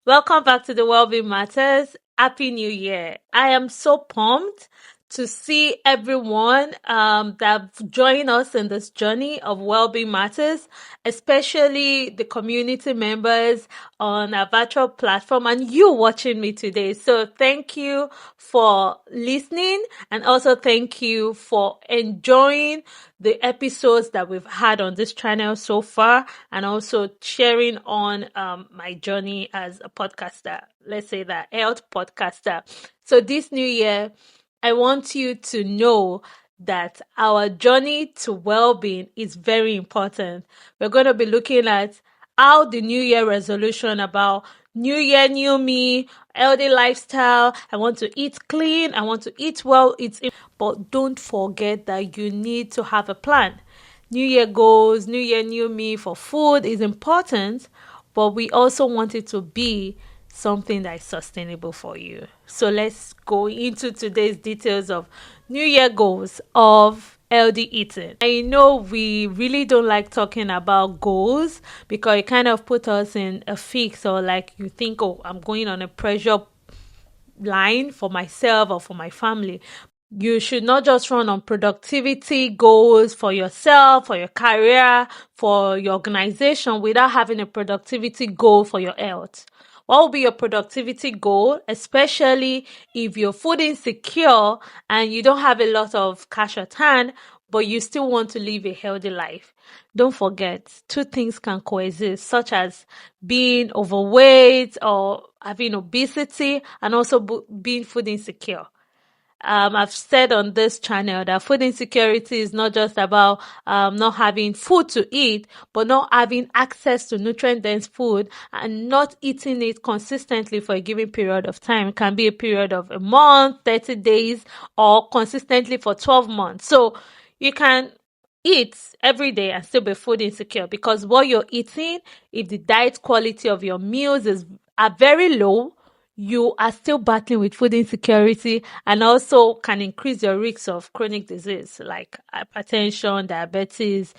Welcome back to the Wellbeing Matters. Happy New Year. I am so pumped to see everyone that join us in this journey of Wellbeing Matters, especially the community members on our virtual platform and you watching me today. So thank you for listening and also thank you for enjoying the episodes that we've had on this channel so far and also sharing on my journey as a podcaster. Let's say that health podcaster. So this new year, I want you to know that our journey to well-being is very important. We're going to be looking at how the New Year resolution about New Year, new me, healthy lifestyle. I want to eat clean. I want to eat well. But don't forget that you need to have a plan. New Year goals, New Year, new me for food is important, but we also want it to be something that is sustainable for you. So let's go into today's details of New Year goals of healthy eating. I know we really don't like talking about goals because it kind of put us in a fix, or like you think, oh, I'm going on a pressure line for myself or for my family. You should not just run on productivity goals for yourself, for your career, for your organization without having a productivity goal for your health. What will be your productivity goal, especially if you're food insecure and you don't have a lot of cash at hand, but you still want to live a healthy life? Don't forget, two things can coexist, such as being overweight or having obesity and also being food insecure. I've said on this channel that food insecurity is not just about not having food to eat, but not having access to nutrient-dense food and not eating it consistently for a given period of time. It can be a period of a month, 30 days, or consistently for 12 months. So you can eat every day and still be food insecure, because what you're eating, if the diet quality of your meals are very low, you are still battling with food insecurity and also can increase your risk of chronic disease like hypertension, diabetes,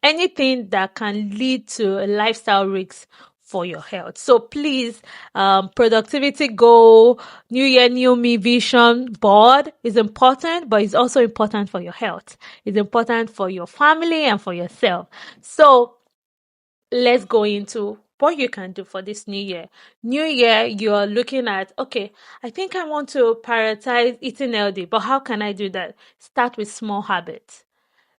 anything that can lead to a lifestyle risk for your health. So please, productivity goal, new year, new me vision board is important, but it's also important for your health. It's important for your family and for yourself. So let's go into what you can do for this new year. New year, you're looking at, okay, I think I want to prioritize eating healthy, but how can I do that? Start with small habits.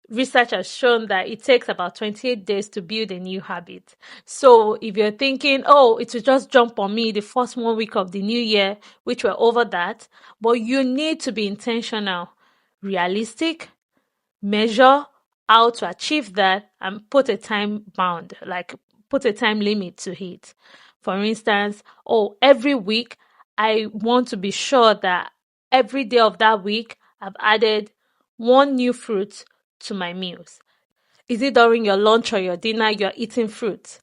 Research has shown that it takes about 28 days to build a new habit. So if you're thinking, oh, it will just jump on me the first 1 week of the new year, which we're over that, but you need to be intentional, realistic, measure how to achieve that, and put a time bound, like put a time limit to it. For instance, every week I want to be sure that every day of that week I've added one new fruit to my meals. Is it during your lunch or your dinner you're eating fruit?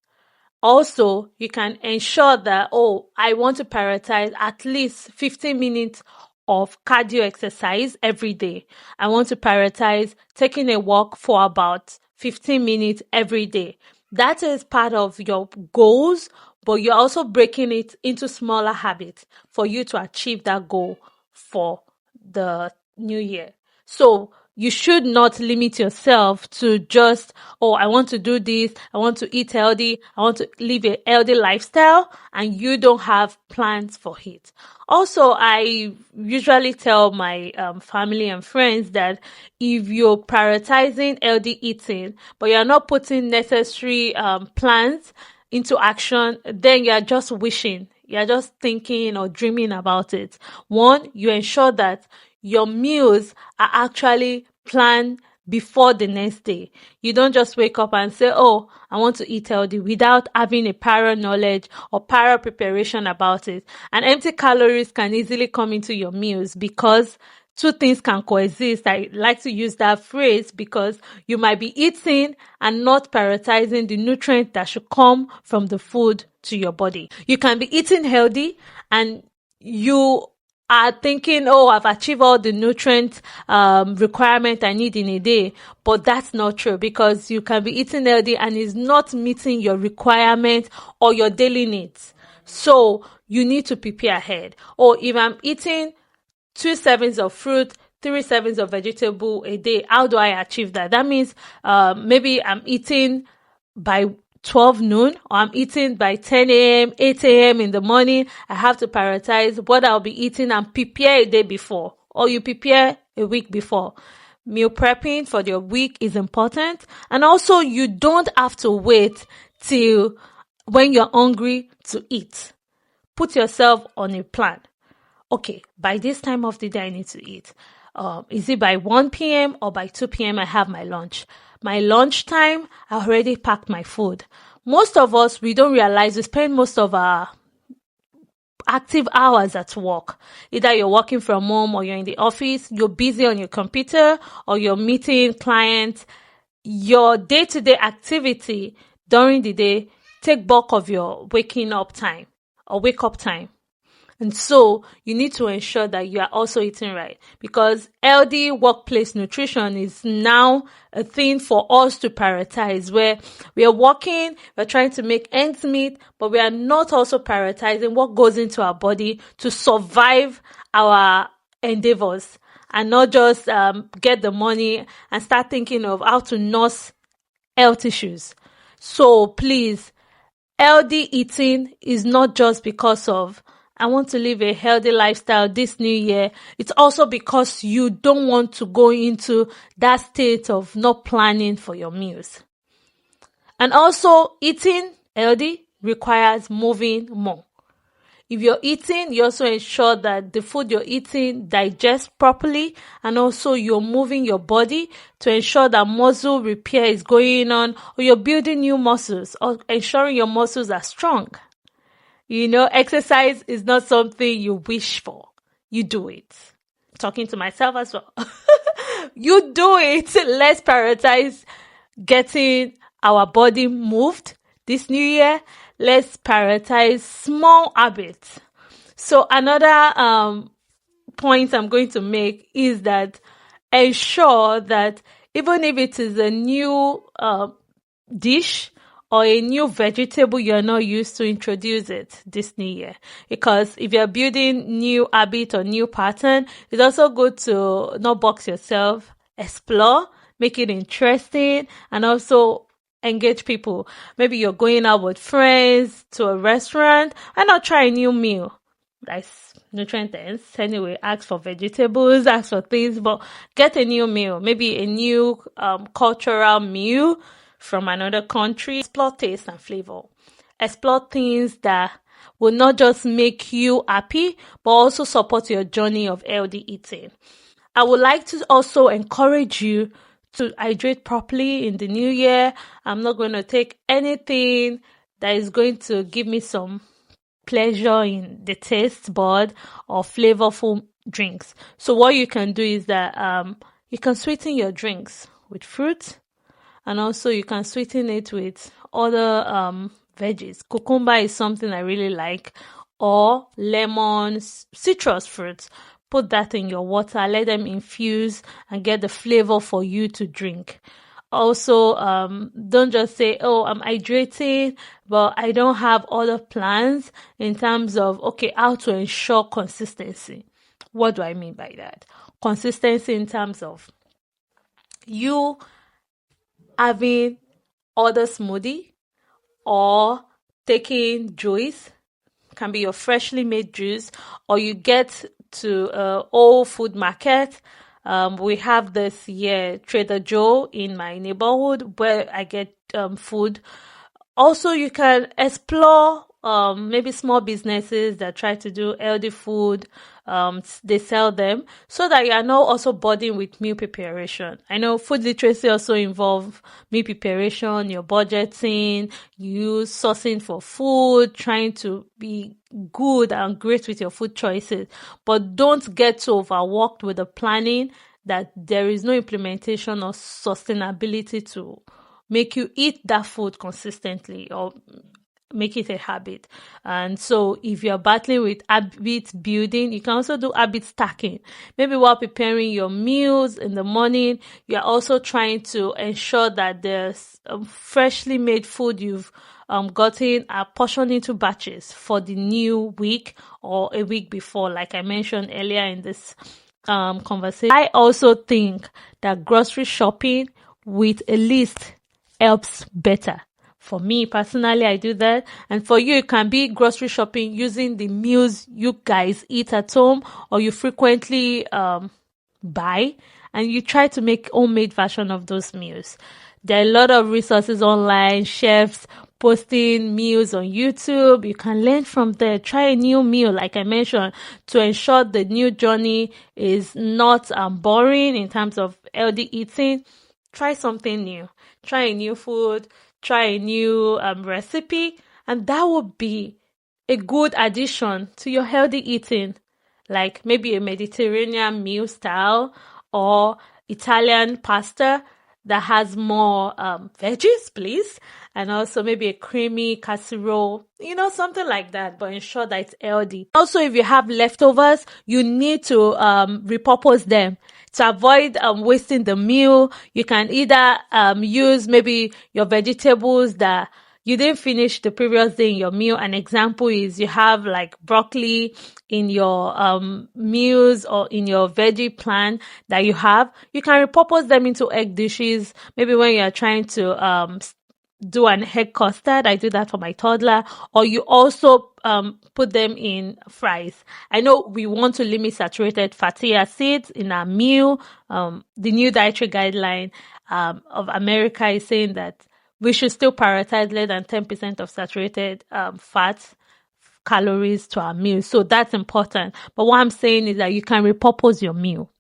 Also, you can ensure that, I want to prioritize at least 15 minutes of cardio exercise every day. I want to prioritize taking a walk for about 15 minutes every day. That is part of your goals, but you're also breaking it into smaller habits for you to achieve that goal for the new year. So you should not limit yourself to just, I want to do this, I want to eat healthy, I want to live a healthy lifestyle, and you don't have plans for it. Also, I usually tell my family and friends that if you're prioritizing healthy eating, but you're not putting necessary plans into action, then you're just wishing. You're just thinking or dreaming about it. One, you ensure that your meals are actually planned before the next day. You don't just wake up and say, I want to eat healthy without having a prior knowledge or prior preparation about it. And empty calories can easily come into your meals because two things can coexist. I like to use that phrase because you might be eating and not prioritizing the nutrients that should come from the food to your body. You can be eating healthy and you are thinking, I've achieved all the nutrient requirement I need in a day. But that's not true, because you can be eating healthy and it's not meeting your requirement or your daily needs. So you need to prepare ahead. Or if I'm eating 2 servings of fruit, 3 servings of vegetable a day, how do I achieve that? That means maybe I'm eating by 12 noon, or I'm eating by 10 a.m., 8 a.m. in the morning. I have to prioritize what I'll be eating and prepare a day before, or you prepare a week before. Meal prepping for your week is important. And also, you don't have to wait till when you're hungry to eat. Put yourself on a plan. Okay, by this time of the day, I need to eat. Is it by 1 p.m. or by 2 p.m. I have my lunch? My lunch time, I already packed my food. Most of us, we don't realize we spend most of our active hours at work. Either you're working from home or you're in the office, you're busy on your computer or you're meeting clients. Your day-to-day activity during the day take bulk of your waking up time or wake up time. And so you need to ensure that you are also eating right, because healthy workplace nutrition is now a thing for us to prioritize, where we are working, we're trying to make ends meet, but we are not also prioritizing what goes into our body to survive our endeavors, and not just get the money and start thinking of how to nurse health issues. So please, healthy eating is not just because of I want to live a healthy lifestyle this new year. It's also because you don't want to go into that state of not planning for your meals. And also, eating healthy requires moving more. If you're eating, you also ensure that the food you're eating digests properly, and also you're moving your body to ensure that muscle repair is going on, or you're building new muscles, or ensuring your muscles are strong. Exercise is not something you wish for. You do it. Talking to myself as well. You do it. Let's prioritize getting our body moved this new year. Let's prioritize small habits. So another point I'm going to make is that ensure that even if it is a new dish or a new vegetable you're not used to, introduce it this new year. Because if you're building new habit or new pattern, it's also good to not box yourself, explore, make it interesting, and also engage people. Maybe you're going out with friends to a restaurant, and not try a new meal. That's nutrient dense. Anyway, ask for vegetables, ask for things, but get a new meal, maybe a new cultural meal from another country. Explore taste and flavor. Explore things that will not just make you happy, but also support your journey of healthy eating. I would like to also encourage you to hydrate properly in the new year. I'm not going to take anything that is going to give me some pleasure in the taste bud or flavorful drinks. So what you can do is that you can sweeten your drinks with fruit, and also you can sweeten it with other veggies. Cucumber is something I really like, or lemons, citrus fruits. Put that in your water, let them infuse and get the flavor for you to drink. Also, don't just say, oh, I'm hydrating, but I don't have other plans in terms of, okay, how to ensure consistency. What do I mean by that? Consistency in terms of you having other smoothie or taking juice, can be your freshly made juice, or you get to Whole Food Market. We have this here, Trader Joe in my neighborhood, where I get food. Also, you can explore maybe small businesses that try to do healthy food. They sell them, so that you are not also burdened with meal preparation. I know food literacy also involves meal preparation, your budgeting, you sourcing for food, trying to be good and great with your food choices. But don't get too overworked with the planning that there is no implementation or sustainability to make you eat that food consistently or make it a habit. And so if you're battling with habit building, you can also do habit stacking. Maybe while preparing your meals in the morning, you're also trying to ensure that there's freshly made food you've gotten a portion into batches for the new week or a week before, like I mentioned earlier in this conversation. I also think that grocery shopping with a list helps better. For me personally, I do that. And for you, it can be grocery shopping using the meals you guys eat at home or you frequently buy, and you try to make homemade version of those meals. There are a lot of resources online, chefs posting meals on YouTube. You can learn from there. Try a new meal, like I mentioned, to ensure the new journey is not boring in terms of healthy eating. Try something new. Try a new food. Try a new recipe, and that would be a good addition to your healthy eating, like maybe a Mediterranean meal style or Italian pasta that has more veggies, please, and also maybe a creamy casserole, something like that, but ensure that it's healthy. Also, if you have leftovers, you need to repurpose them. To avoid wasting the meal, you can either use maybe your vegetables that you didn't finish the previous day in your meal. An example is you have like broccoli in your meals or in your veggie plan that you have. You can repurpose them into egg dishes. Maybe when you're trying to do an egg custard. I do that for my toddler. Or you also put them in fries. I know we want to limit saturated fatty acids in our meal. The new dietary guideline of America is saying that we should still prioritize less than 10% of saturated fat calories to our meal. So that's important. But what I'm saying is that you can repurpose your meal.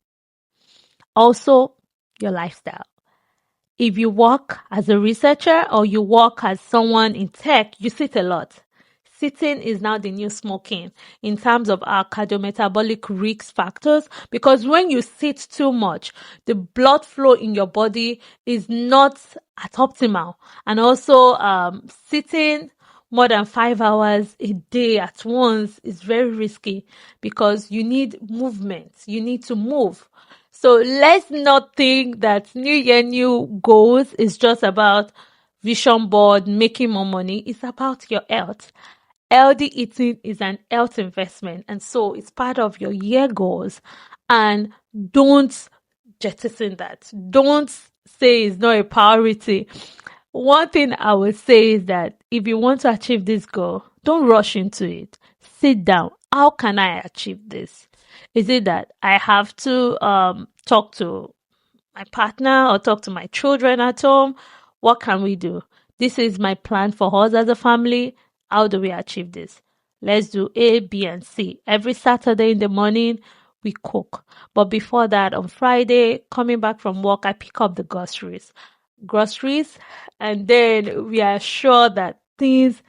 Also, your lifestyle. If you work as a researcher or you work as someone in tech, you sit a lot. Sitting is now the new smoking in terms of our cardiometabolic risk factors, because when you sit too much, the blood flow in your body is not at optimal. And also, sitting more than 5 hours a day at once is very risky because you need movement. You need to move. So let's not think that New Year, new goals is just about vision board, making more money. It's about your health. Healthy eating is an health investment. And so it's part of your year goals. And don't jettison that. Don't say it's not a priority. One thing I would say is that if you want to achieve this goal, don't rush into it. Sit down. How can I achieve this? Is it that I have to talk to my partner or talk to my children at home? What can we do? This is my plan for us as a family. How do we achieve this? Let's do A, B, and C. Every Saturday in the morning, we cook. But before that, on Friday, coming back from work, I pick up the groceries, and then we are sure that things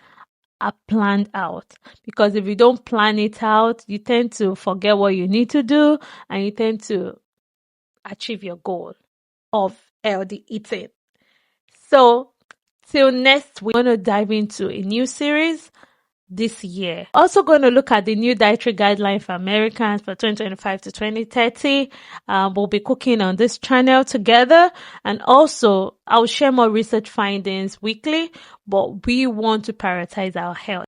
are planned out, because if you don't plan it out, you tend to forget what you need to do and you tend to achieve your goal of healthy eating. So till next week, we're going to dive into a new series this year. Also going to look at the new dietary guideline for Americans for 2025 to 2030. We'll be cooking on this channel together, and also I'll share more research findings weekly, but we want to prioritize our health.